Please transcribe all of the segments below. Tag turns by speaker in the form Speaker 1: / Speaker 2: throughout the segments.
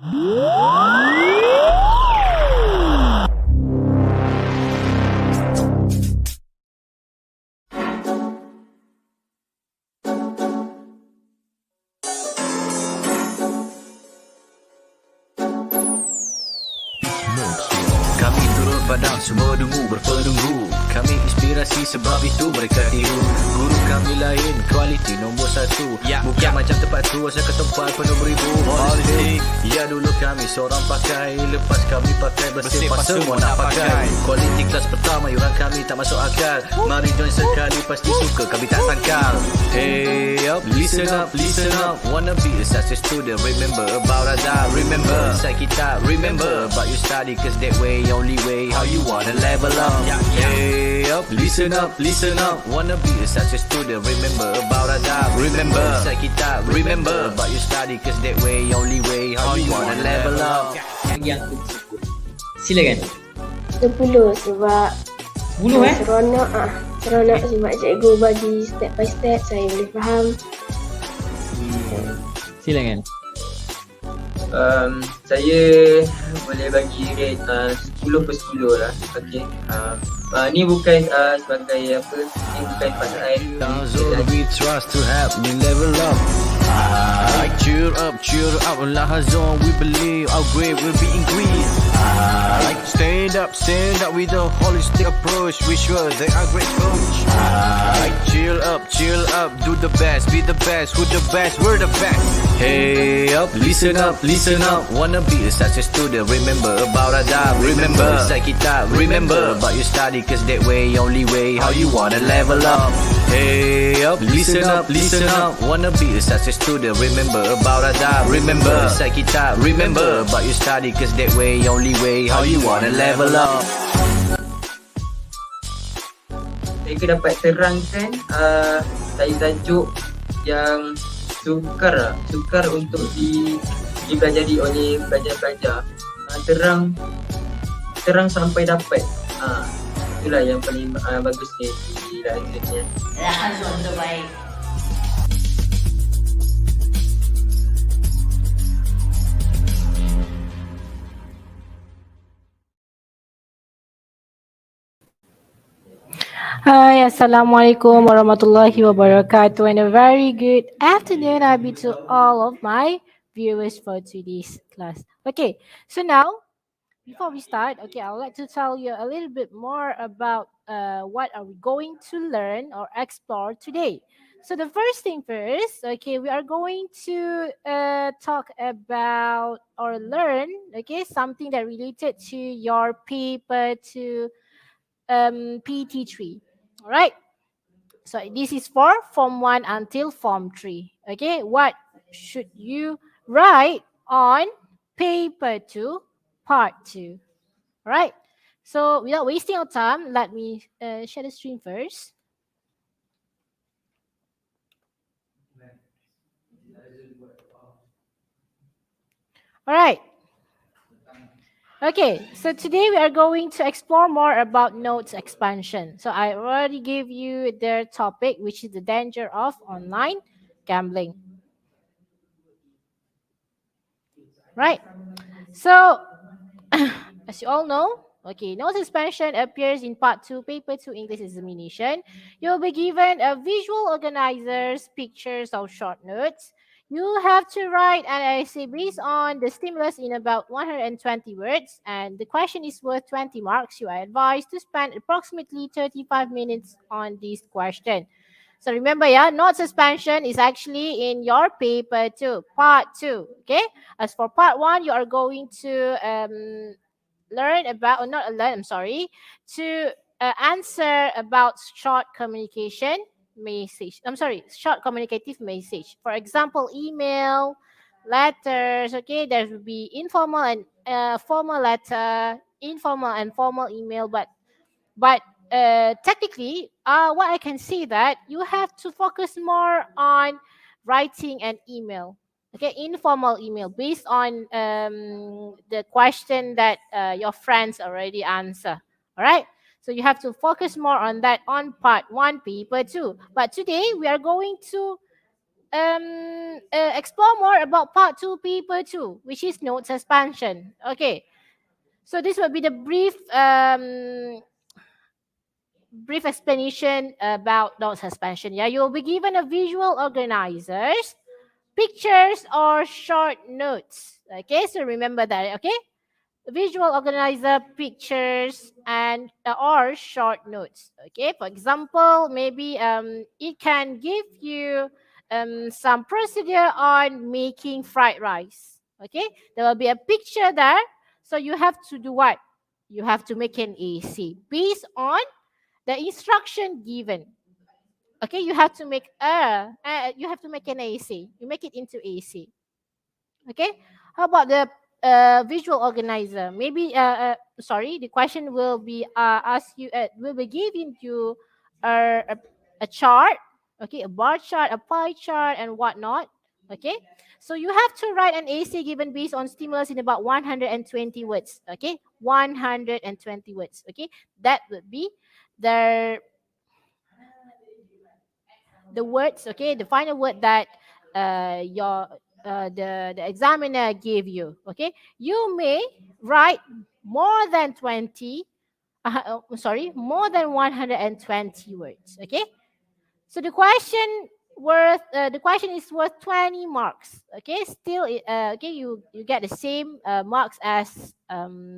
Speaker 1: Kami turut padang, semua dungu berpenunggu. Kami inspirasi sebab itu mereka tiru. Guru kami lain, kualiti nombor 1. Bukan macam tempat tu, asal ke tempat penuh beribu politik. Ya dulu kami seorang pakai, lepas kami pakai bersih pas semua nak pakai. Kualiti kelas pertama, yuran kami tak masuk akal. Mari join sekali, pasti suka kami tak sangkal. Hey up, listen up, listen up. Wanna be a success student, remember about Azhar. Remember, inside kita, remember about you study, cause that way, only way, how you wanna level up. Hey up, listen up, listen up. Wanna be a success student, remember about Azhar. Remember, inside kita, remember about you study, cause that way, only way, how you wanna level up.
Speaker 2: Yang tersebut. Silakan.
Speaker 3: 10 sebab
Speaker 2: 10
Speaker 3: seronok sebab cikgu bagi step by step, saya boleh faham.
Speaker 2: Silakan.
Speaker 4: Saya boleh bagi rate 10/10 lah. Okay. Ni bukan sebagai apa, ni bukan pasal
Speaker 1: We trust to help me level up. Cheer up, Lahazon, we believe our grade will be increased. Stand up with a holistic approach. We sure they are great coach. Chill up, do the best, be the best, who the best, we're the best. Hey up, listen up. Wanna be a success student, remember about Azhar. Remember, inside kita, remember about you study, cause that way, only way, how you wanna level up. Hey up, listen up. Wanna be a success student, remember about Azhar. Remember, inside kita, remember about you study, cause that way, only way, how you wanna level up.
Speaker 4: mereka dapat terangkan tajuk yang sukar untuk dipelajari oleh pelajar-pelajar. Terang sampai dapat. Itulah yang paling bagus di dalam ni.
Speaker 5: Alhamdulillah, terbaik.
Speaker 6: Hi, Assalamualaikum warahmatullahi wabarakatuh, and a very good afternoon to all of my viewers for today's class. Okay, so now, before we start, I would like to tell you a little bit more about what are we going to learn or explore today. So the first thing first, we are going to talk about or learn, something that related to your paper to PT3. All right. So this is for Form 1 until Form 3. Okay. What should you write on paper 2, part 2? All right. So without wasting our time, let me share the screen first. All right. Okay, so today we are going to explore more about notes expansion. So I already gave you their topic, which is the danger of online gambling. Right. So, as you all know, notes expansion appears in part 2, paper 2, English examination. You'll be given a visual organizers, pictures of short notes. You have to write an essay based on the stimulus in about 120 words, and the question is worth 20 marks. You are advised to spend approximately 35 minutes on this question. So remember, notes expansion is actually in your paper 2, part 2. Okay. As for part 1, you are going to answer about short communication message. Short communicative message. For example, email, letters. Okay, there will be informal and formal letter, informal and formal email. But technically, what I can see that you have to focus more on writing an email. Okay, informal email based on the question that your friends already answer. All right. So you have to focus more on that on part 1, paper 2. But today we are going to explore more about part 2, paper 2, which is note suspension. Okay. So this will be the brief explanation about note suspension. Yeah, you will be given a visual organizers, pictures or short notes. Okay, so remember that. Okay, visual organizer, pictures, and or short notes. Okay, for example, maybe it can give you some procedure on making fried rice. Okay, there will be a picture there, so you have to do what? You have to make an AC based on the instruction given. Okay, you have to make an AC. You make it into AC. Okay, how about the visual organizer? Maybe sorry, the question will be ask you will be given you a, a chart. Okay, a bar chart, a pie chart, and whatnot. Okay, so you have to write an AC given based on stimulus in about 120 words. Okay, 120 words. Okay, that would be the words. Okay, the final word that your the examiner gave you. Okay, you may write more than 20 more than 120 words. Okay, so the question is worth 20 marks. Okay, still okay, you get the same marks as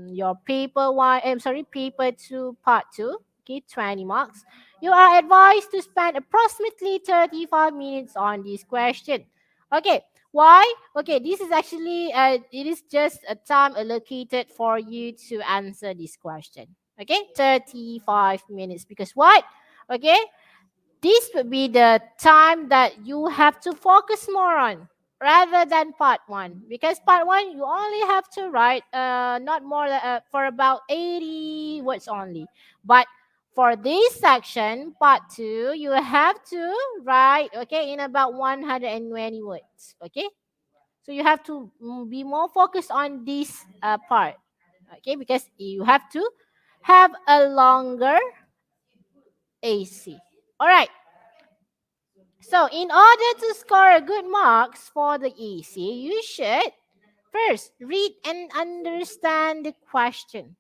Speaker 6: your paper one. I'm sorry, paper 2 part 2. Okay, 20 marks. You are advised to spend approximately 35 minutes on this question. Okay, why? Okay, this is actually it is just a time allocated for you to answer this question. Okay, 35 minutes, because what? Okay, this would be the time that you have to focus more on rather than part one, because part one you only have to write not more for about 80 words only, but for this section part two you have to write, okay, in about 120 words. Okay, so you have to be more focused on this part. Okay, because you have to have a longer AC. All right. So in order to score a good marks for the EC, you should first read and understand the question.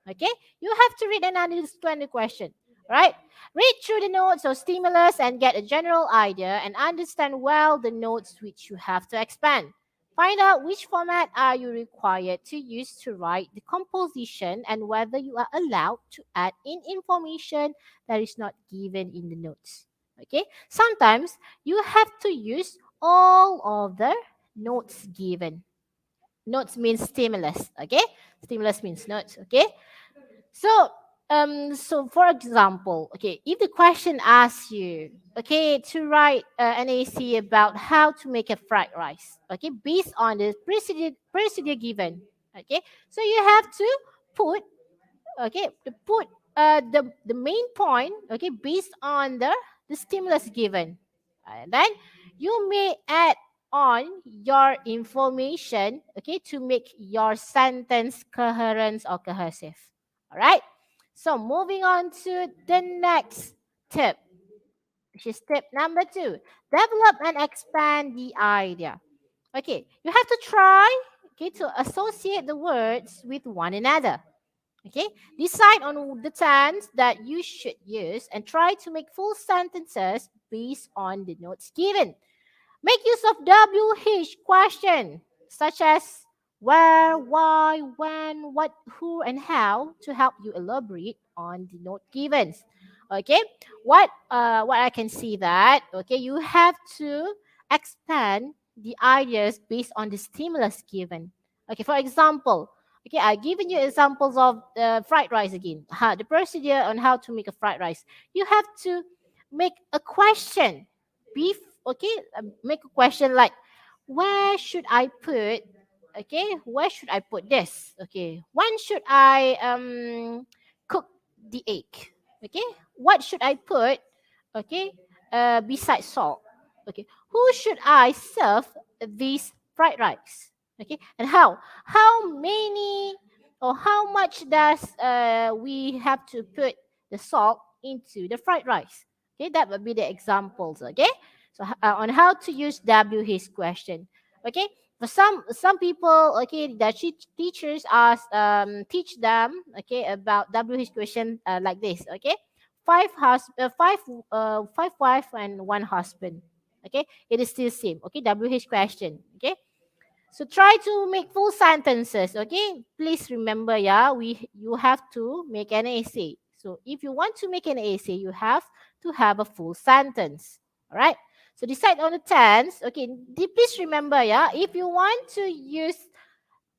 Speaker 6: Okay, you have to read and understand the question, right? Read through the notes or stimulus and get a general idea and understand well the notes which you have to expand. Find out which format are you required to use to write the composition and whether you are allowed to add in information that is not given in the notes. Okay, sometimes you have to use all of the notes given. Notes means stimulus. Okay, stimulus means notes. Okay, so so for example, okay, if the question asks you, okay, to write an AC about how to make a fried rice, okay, based on the procedure given, okay, so you have to put, okay, to put the main point, okay, based on the stimulus given, and then you may add on your information, okay, to make your sentence coherent or cohesive. All right, so moving on to the next tip, which is tip number 2: develop and expand the idea. Okay, you have to try, okay, to associate the words with one another. Okay, decide on the tense that you should use and try to make full sentences based on the notes given. Make use of WH question such as where, why, when, what, who, and how to help you elaborate on the note given. Okay, what I can see that, okay, you have to expand the ideas based on the stimulus given. Okay, for example, okay, I've given you examples of fried rice again. The procedure on how to make a fried rice. You have to make a question. Beef, okay, make a question like, where should I put? Okay, where should I put this? Okay, when should I cook the egg? Okay, what should I put? Okay, besides salt. Okay, who should I serve this fried rice? Okay, and how many or how much does we have to put the salt into the fried rice? Okay, that would be the examples. Okay, So on how to use WH question. Okay, for some people, okay, the teachers ask teach them, okay, about WH question like this. Okay, five wife and one husband. Okay, it is still same. Okay, WH question. Okay, so try to make full sentences. Okay, please remember, yeah, you have to make an essay. So if you want to make an essay, you have to have a full sentence. All right. So decide on the tense. Okay, please remember, yeah, if you want to use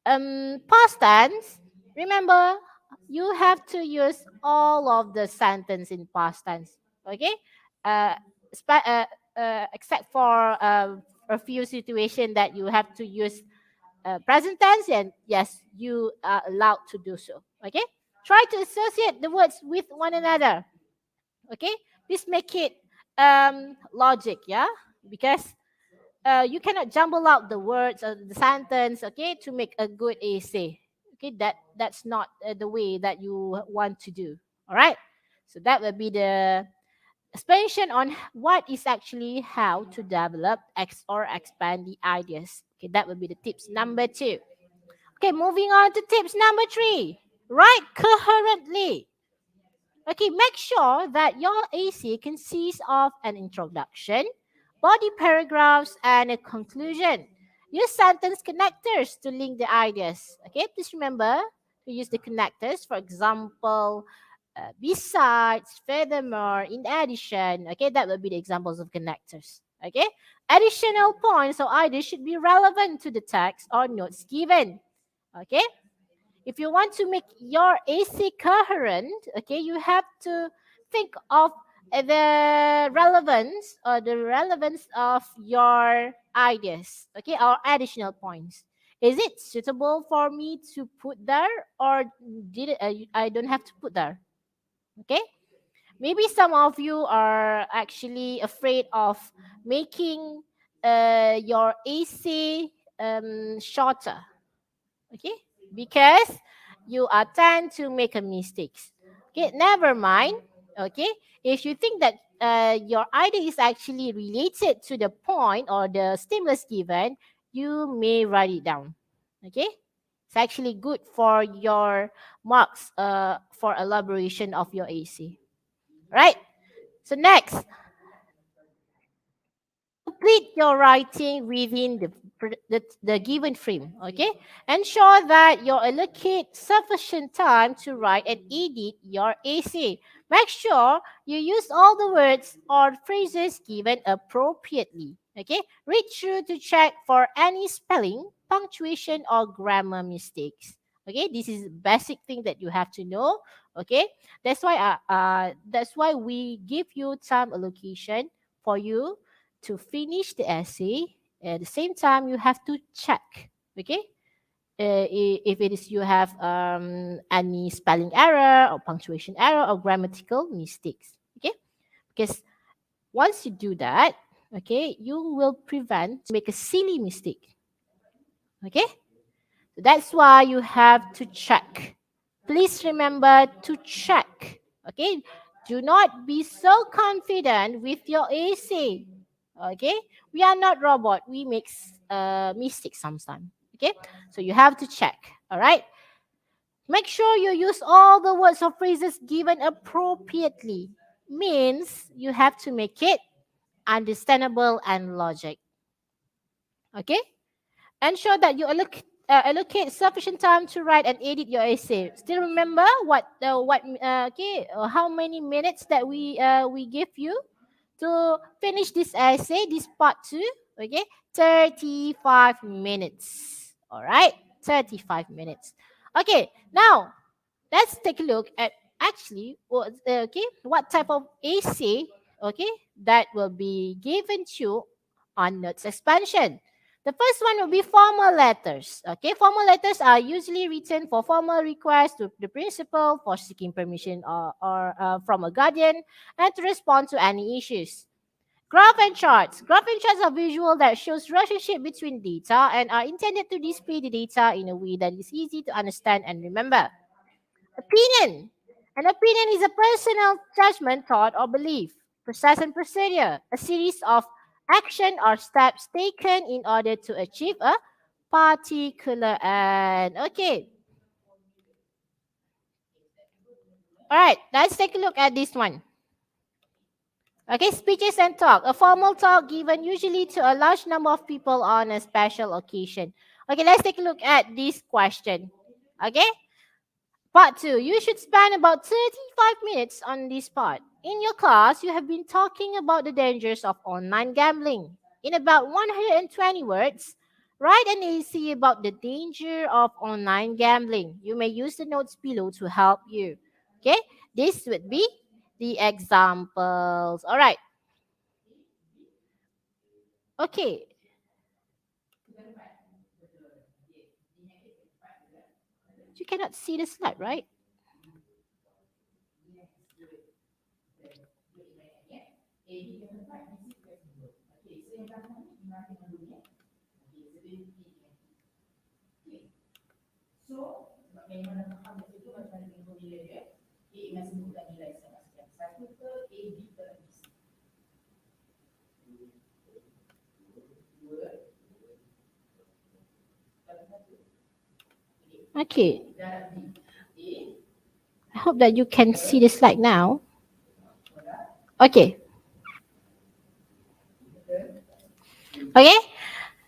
Speaker 6: past tense, remember you have to use all of the sentence in past tense. Okay, uh, except for a few situation that you have to use present tense, and yes, you are allowed to do so. Okay, try to associate the words with one another. Okay, please make it logic, yeah, because you cannot jumble out the words or the sentence, okay, to make a good essay. Okay, that's not the way that you want to do. All right, so that will be the explanation on what is actually how to develop or expand the ideas. Okay, that will be the tips number 2. Okay, moving on to tips number 3. Write coherently. Okay, make sure that your AC consists of an introduction, body paragraphs, and a conclusion. Use sentence connectors to link the ideas. Okay, please remember to use the connectors. For example, besides, furthermore, in addition. Okay, that will be the examples of connectors. Okay, additional points or ideas should be relevant to the text or notes given. Okay, if you want to make your AC coherent, okay, you have to think of the relevance of your ideas, okay, or additional points. Is it suitable for me to put there, or I don't have to put there? Okay, maybe some of you are actually afraid of making your AC shorter. Okay, because you are tend to make a mistakes. Okay, never mind. Okay, if you think that your idea is actually related to the point or the stimulus given, you may write it down. Okay, it's actually good for your marks for elaboration of your AC. Right, so next, complete your writing within the given frame. Okay, ensure that you allocate sufficient time to write and edit your essay. Make sure you use all the words or phrases given appropriately. Okay, read through to check for any spelling, punctuation, or grammar mistakes. Okay, this is basic thing that you have to know. Okay, that's why we give you time allocation for you to finish the essay. At the same time, you have to check, okay, if it is you have any spelling error or punctuation error or grammatical mistakes. Okay, because once you do that, okay, you will prevent make a silly mistake. Okay, so that's why you have to check. Please remember to check. Okay, do not be so confident with your essay. Okay, we are not robot, we make mistakes sometimes. Okay, so you have to check. All right, make sure you use all the words or phrases given appropriately. Means you have to make it understandable and logic. Okay, ensure that you allocate sufficient time to write and edit your essay. Still remember how many minutes that we give you to finish this essay, this part 2? Okay, 35 minutes. All right, 35 minutes. Okay, now let's take a look at actually what type of essay, okay, that will be given to on notes expansion. The first one will be formal letters. Okay, formal letters are usually written for formal requests to the principal, for seeking permission or from a guardian, and to respond to any issues. Graph and charts. Graph and charts are visual that shows relationship between data and are intended to display the data in a way that is easy to understand and remember. Opinion. An opinion is a personal judgment, thought, or belief. Process and procedure. A series of action or steps taken in order to achieve a particular end. Okay. All right, let's take a look at this one. Okay, speeches and talk. A formal talk given usually to a large number of people on a special occasion. Okay, let's take a look at this question. Okay, part 2. You should spend about 35 minutes on this part. In your class, you have been talking about the dangers of online gambling. In about 120 words, write an essay about the danger of online gambling. You may use the notes below to help you. Okay, this would be the examples. All right. Okay. You cannot see the slide, right? Okay. I hope that you can see the slide now. Okay. Okay.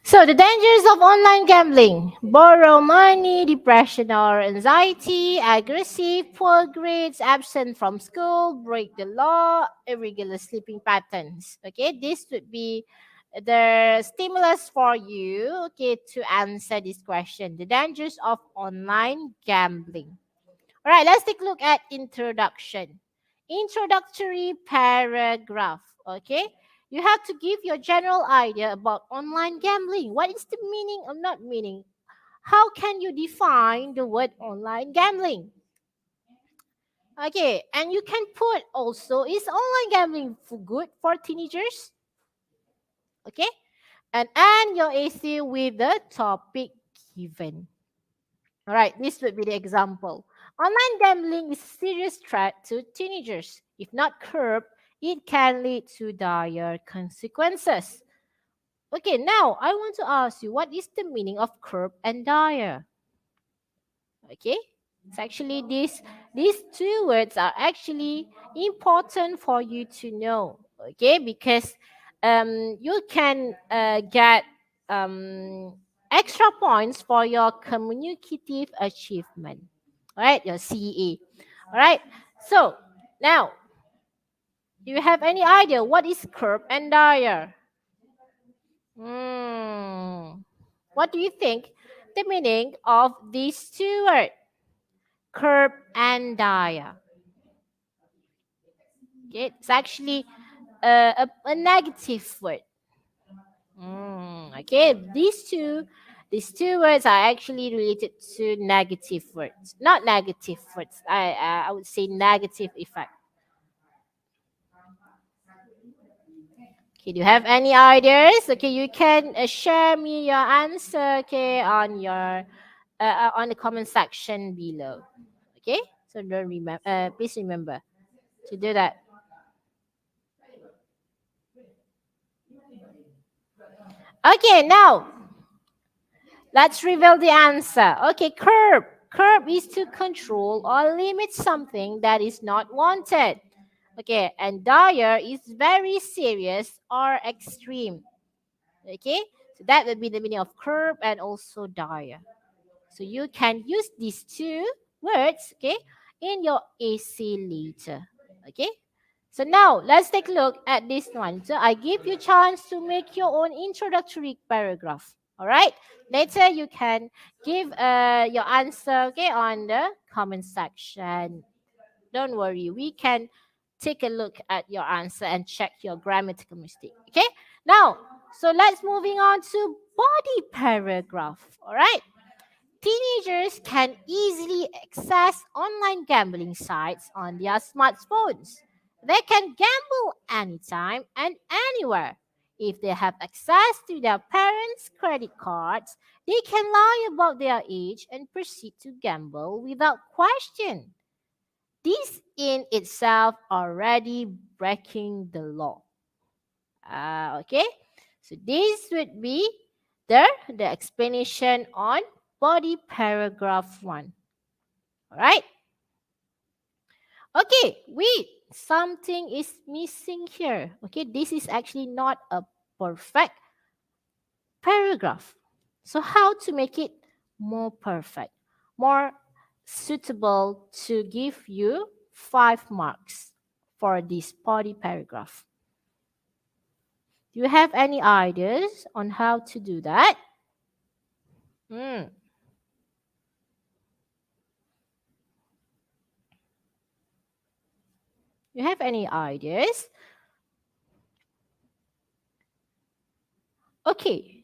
Speaker 6: So the dangers of online gambling: borrow money, depression or anxiety, aggressive, poor grades, absent from school, break the law, irregular sleeping patterns. Okay, this would be the stimulus for you, okay, to answer this question. The dangers of online gambling. All right, let's take a look at introduction. Introductory paragraph. Okay, you have to give your general idea about online gambling. What is the meaning or not meaning? How can you define the word online gambling? Okay, and you can put also, is online gambling for good for teenagers? Okay, and end your essay with the topic given. All right, this would be the example. Online gambling is a serious threat to teenagers. If not curbed, it can lead to dire consequences. Okay, now I want to ask you, what is the meaning of curb and dire? Okay, it's actually these two words are actually important for you to know. Okay, because you can get extra points for your communicative achievement. All right, your CA. All right, so now, do you have any idea what is curb and dire? What do you think the meaning of these two words? Curb and dire. Okay, it's actually a negative word. Okay, these two words are actually related to negative words, not negative words. I would say negative effect. Okay, do you have any ideas? Okay, you can share me your answer. Okay, on the comment section below. Okay, so don't remember. Please remember to do that. Okay, now let's reveal the answer. Okay, curb. Curb is to control or limit something that is not wanted. Okay, and dire is very serious or extreme. Okay, so that would be the meaning of curb and also dire. So you can use these two words, okay, in your essay later. Okay. So now let's take a look at this one. So I give you a chance to make your own introductory paragraph. All right. Later you can give your answer, okay, on the comment section. Don't worry, we can take a look at your answer and check your grammatical mistake. Okay. Now, so let's moving on to body paragraph. All right. Teenagers can easily access online gambling sites on their smartphones. They can gamble anytime and anywhere. If they have access to their parents' credit cards, they can lie about their age and proceed to gamble without question. This in itself already breaking the law. Okay? So this would be the explanation on body paragraph 1. All right. Okay, wait. Something is missing here. Okay, this is actually not a perfect paragraph. So how to make it more perfect, more suitable to give you 5 marks for this body paragraph? Do you have any ideas on how to do that? Hmm. You have any ideas? Okay,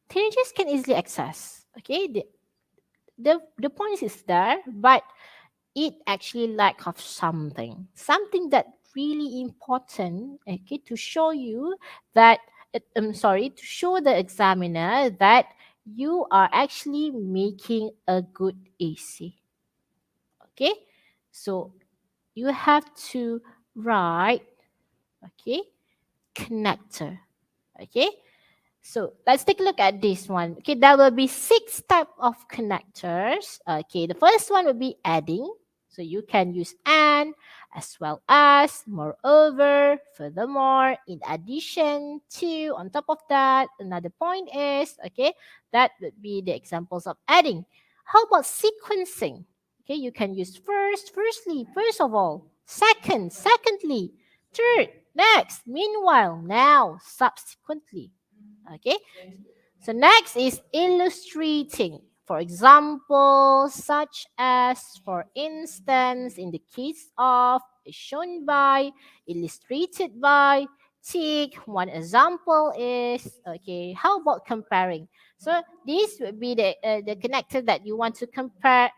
Speaker 6: teenagers can easily access. Okay, the point is there, but it actually lack of something that really important. Okay, to show you that to show the examiner that you are actually making a good essay. Okay, so you have to write, okay, connector. Okay, so let's take a look at this one. Okay, there will be 6 type of connectors. Okay, the first one will be adding. So you can use and, as well as, moreover, furthermore, in addition to, on top of that. Another point is, okay, that would be the examples of adding. How about sequencing? Okay, you can use firstly, first of all, secondly, third, next, meanwhile, now, subsequently. Okay, so next is illustrating. For example, such as, for instance, in the case of, is shown by, illustrated by, tick. One example is, okay, how about comparing? So this would be the connector that you want to compare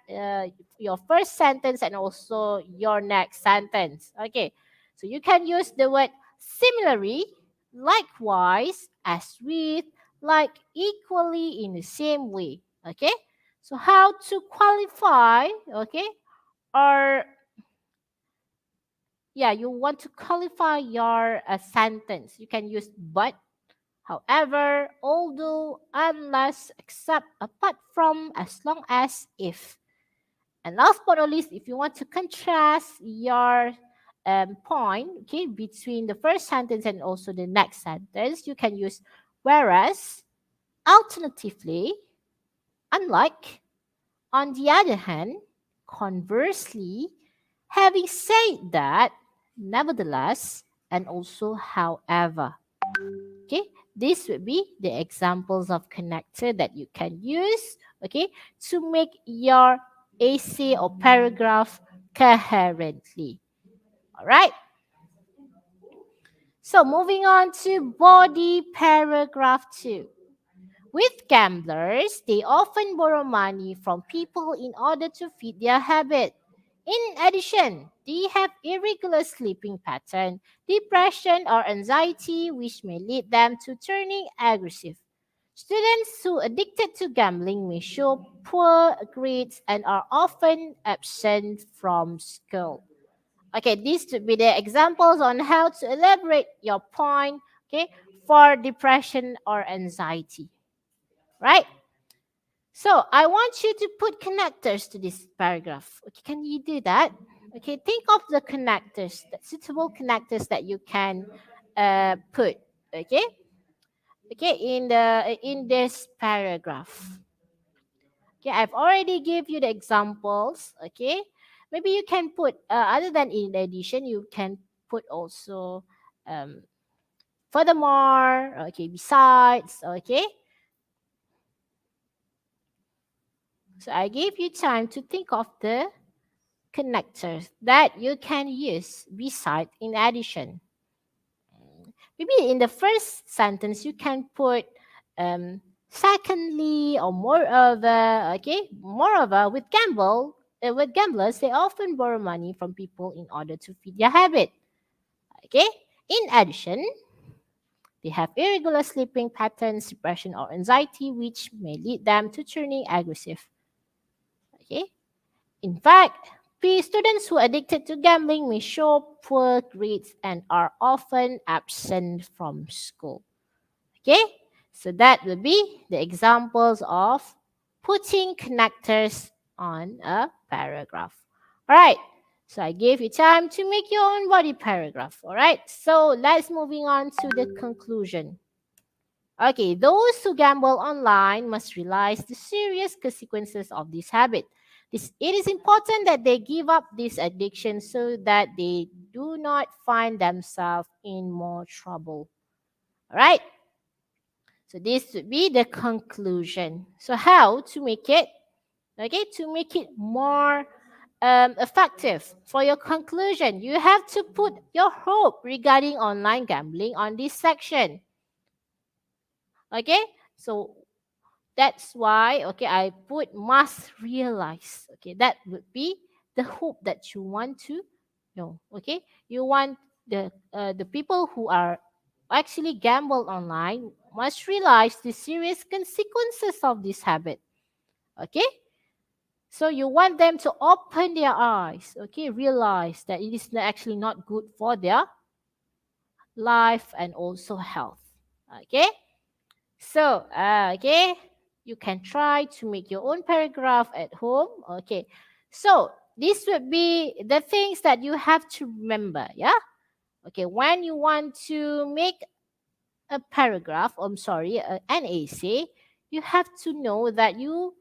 Speaker 6: your first sentence and also your next sentence. Okay, so you can use the word similarly, likewise, as with, like, equally, in the same way. Okay, so how to qualify? Okay, or yeah, you want to qualify your sentence, you can use but, however, although, unless, except, apart from, as long as, if. And last but not least, if you want to contrast your point, okay, between the first sentence and also the next sentence, you can use whereas, alternatively, unlike, on the other hand, conversely, having said that, nevertheless, and also however. Okay, this would be the examples of connector that you can use, okay, to make your essay or paragraph coherently. All right. So moving on to body paragraph 2. With gamblers, they often borrow money from people in order to feed their habit. In addition, they have irregular sleeping pattern, depression or anxiety which may lead them to turning aggressive. Students who addicted to gambling may show poor grades and are often absent from school. Okay, these would be the examples on how to elaborate your point, okay, for depression or anxiety. Right? So I want you to put connectors to this paragraph. Okay, can you do that? Okay, think of the connectors, the suitable connectors that you can put. Okay, in this paragraph. Okay, I've already give you the examples. Okay, maybe you can put other than in addition, you can put also furthermore. Okay, besides. Okay. So I gave you time to think of the connectors that you can use beside in addition. Maybe in the first sentence you can put secondly or moreover. Okay, moreover, with gamblers they often borrow money from people in order to feed their habit. Okay, in addition, they have irregular sleeping patterns, depression or anxiety which may lead them to turning aggressive. Okay, in fact, Students who are addicted to gambling may show poor grades and are often absent from school. Okay, so that will be the examples of putting connectors on a paragraph. All right, so I gave you time to make your own body paragraph. All right, so let's moving on to the conclusion. Okay, those who gamble online must realize the serious consequences of this habit. It is important that they give up this addiction so that they do not find themselves in more trouble. All right. So this would be the conclusion. So how to make it? Okay, to make it more effective for your conclusion, you have to put your hope regarding online gambling on this section. Okay, so that's why, okay, I put must realize. Okay, that would be the hope that you want to know. Okay, you want the people who are actually gamble online must realize the serious consequences of this habit. Okay, so you want them to open their eyes. Okay, realize that it is actually not good for their life and also health. Okay. So, okay, you can try to make your own paragraph at home. Okay, so this would be the things that you have to remember. Yeah. Okay, when you want to make a paragraph, an essay, you have to know that you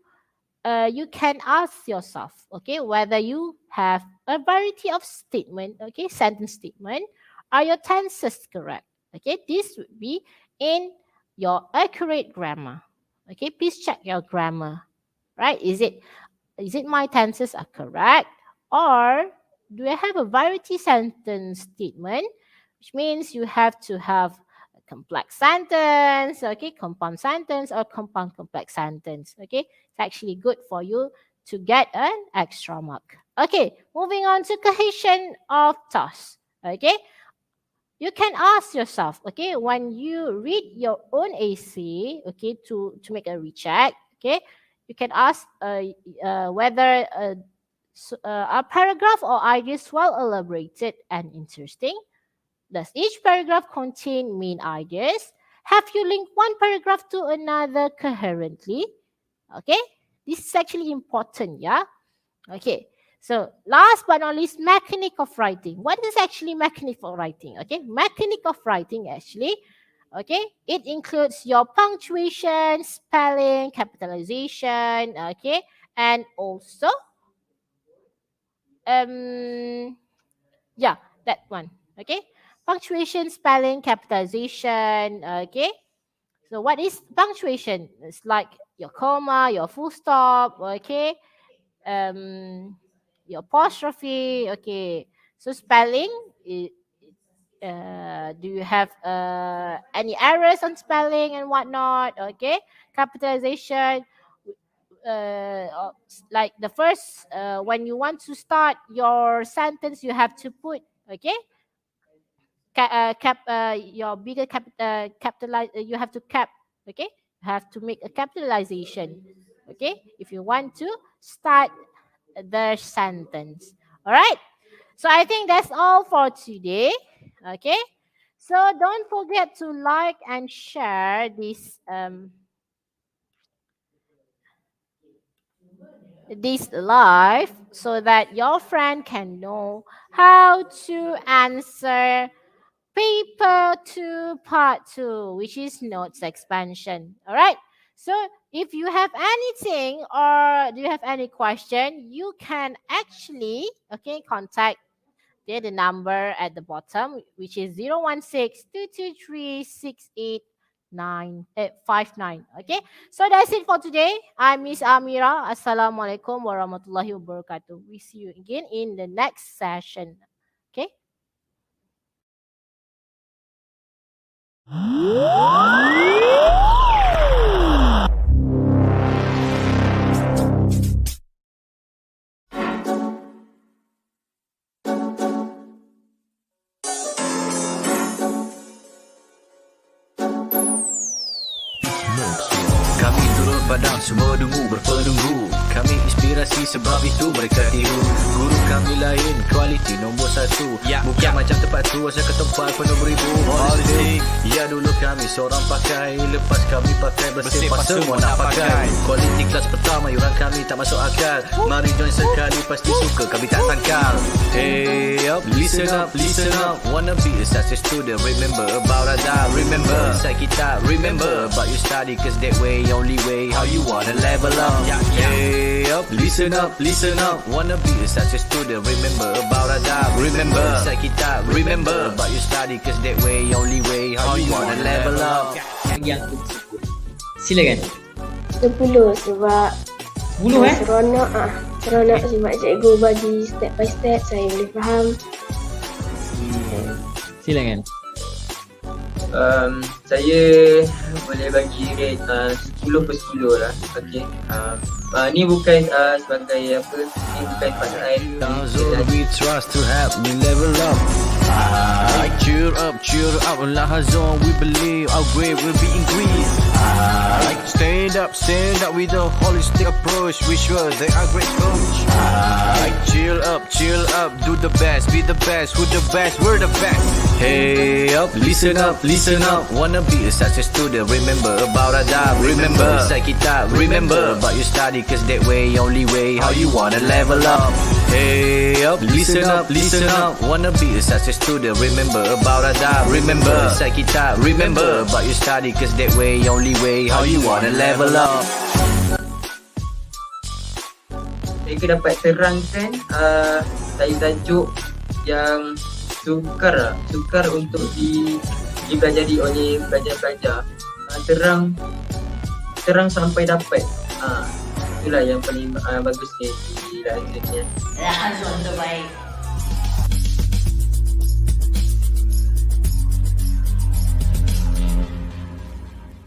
Speaker 6: can ask yourself, okay, whether you have a variety of statement, okay, sentence statement, are your tenses correct? Okay, this would be in your accurate grammar. Okay, please check your grammar. Right? Is it my tenses are correct, or do I have a variety sentence statement, which means you have to have a complex sentence, okay, compound sentence or compound complex sentence. Okay, it's actually good for you to get an extra mark. Okay, moving on to cohesion of thoughts. Okay, you can ask yourself, okay, when you read your own essay, okay, to make a recheck, okay, you can ask whether a paragraph or ideas well elaborated and interesting. Does each paragraph contain main ideas? Have you linked one paragraph to another coherently? Okay, this is actually important, yeah. Okay, so last but not least, mechanic of writing. What is actually mechanic of writing? Okay, mechanic of writing actually, okay, it includes your punctuation, spelling, capitalization, okay, and also, yeah, that one, okay, punctuation, spelling, capitalization, okay. So what is punctuation? It's like your comma, your full stop, okay, your apostrophe, okay. So spelling, do you have any errors on spelling and whatnot? Okay, capitalization, like the first when you want to start your sentence, you have to put, okay, your bigger capitalize. You have to cap, okay. You have to make a capitalization, okay, if you want to start the sentence. All right. So I think that's all for today. Okay. So don't forget to like and share this live so that your friend can know how to answer paper 2 part 2, which is notes expansion. All right. So if you have anything or do you have any question, you can actually, okay, contact the number at the bottom, which is 016-223-68959. Okay, so that's it for today. I'm Miss Amira. Assalamualaikum warahmatullahi wabarakatuh. We see you again in the next session. Okay.
Speaker 1: Kami turut padang, semua dungu berpenunggu. Kami inspirasi sebab itu mereka tiru. Guru kami lain, kualiti nombor 1. Bukan macam tempat tu, asal ke tempat penuh beribu. Holiday, ya dulu kami seorang pakai. Lepas kami pakai bersih, pas semua nak pakai. Kualiti kelas pertama, yuran kami tak masuk akal. Mari join sekali, pasti suka kami tak sangkal. Hey up, listen up, listen up. Wanna be a success student, remember about adab. Remember, inside kita, remember about you study, cause that way, only way, how you wanna level up. Hey up, listen up, listen up. Wanna be a success student, remember about adab. Remember, inside kita, remember about you study, cause that way, only way, how you wanna level up.
Speaker 2: Bagi aku 10. Silakan.
Speaker 3: 10 sebab
Speaker 2: 10
Speaker 3: seronok seronok sebab cikgu bagi step by step, saya boleh faham.
Speaker 2: Silakan.
Speaker 4: Saya boleh bagi rate 10/10 lah. Okay. Ni bukan sebagai apa, ni bukan pasal
Speaker 1: Zone we trust to help me level up. Cheer up, Lahazon, we believe our grade will be increased. Stand up with a holistic approach. We sure they are great coach. Chill up, do the best, be the best, who the best, we're the best. Hey up, listen up, listen up. Wanna be a success student, remember about adab. Remember, inside kita, remember about you study, cause that way, only way, how you wanna level up. Hey up, listen up, listen up. Wanna be a success student, remember about adab. Remember, inside kita, remember about you study, cause that way, only way, how you wanna level up.
Speaker 4: Mereka dapat terangkan tajuk yang sukar untuk dipelajari oleh pelajar-pelajar. Terang sampai dapat. Itulah yang paling bagusnya di Lahazon.
Speaker 6: Lahazon terbaik.